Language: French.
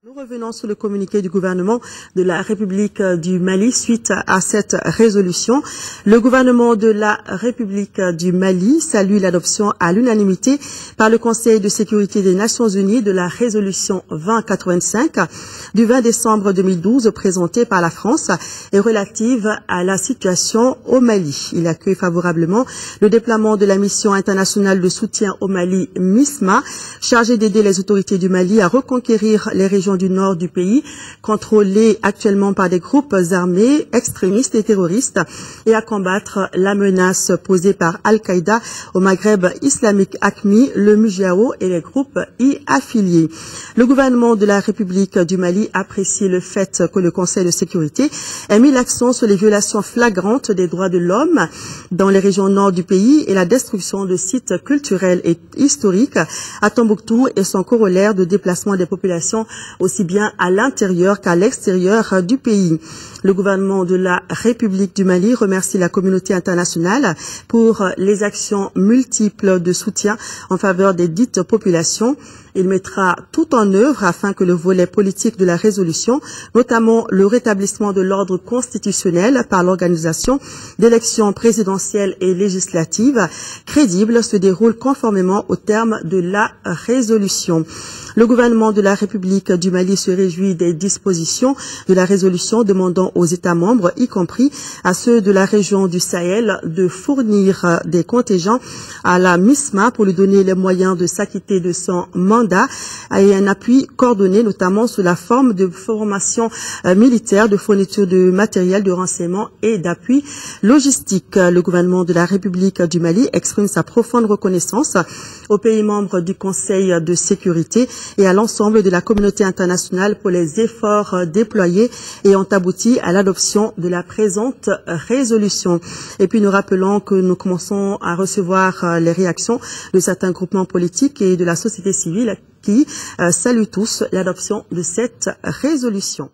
Nous revenons sur le communiqué du gouvernement de la République du Mali suite à cette résolution. Le gouvernement de la République du Mali salue l'adoption à l'unanimité par le Conseil de sécurité des Nations Unies de la résolution 2085 du 20 décembre 2012 présentée par la France et relative à la situation au Mali. Il accueille favorablement le déploiement de la mission internationale de soutien au Mali MISMA, chargée d'aider les autorités du Mali à reconquérir les régions du nord du pays, contrôlées actuellement par des groupes armés, extrémistes et terroristes, et à combattre la menace posée par Al-Qaïda au Maghreb islamique AQMI, le MUJAO et les groupes y affiliés. Le gouvernement de la République du Mali apprécie le fait que le Conseil de sécurité ait mis l'accent sur les violations flagrantes des droits de l'homme dans les régions nord du pays et la destruction de sites culturels et historiques à Tombouctou et son corollaire de déplacement des populations aussi bien à l'intérieur qu'à l'extérieur du pays. Le gouvernement de la République du Mali remercie la communauté internationale pour les actions multiples de soutien en faveur des dites populations. Il mettra tout en œuvre afin que le volet politique de la résolution, notamment le rétablissement de l'ordre constitutionnel par l'organisation d'élections présidentielles et législatives crédibles, se déroule conformément aux termes de la résolution. Le gouvernement de la République du Mali se réjouit des dispositions de la résolution demandant aux États membres, y compris à ceux de la région du Sahel, de fournir des contingents à la MISMA pour lui donner les moyens de s'acquitter de son mandat et un appui coordonné notamment sous la forme de formation militaire, de fourniture de matériel de renseignement et d'appui logistique. Le gouvernement de la République du Mali exprime sa profonde reconnaissance aux pays membres du Conseil de sécurité et à l'ensemble de la communauté internationale pour les efforts déployés et ont abouti à l'adoption de la présente résolution. Et puis nous rappelons que nous commençons à recevoir les réactions de certains groupements politiques et de la société civile qui saluent tous l'adoption de cette résolution.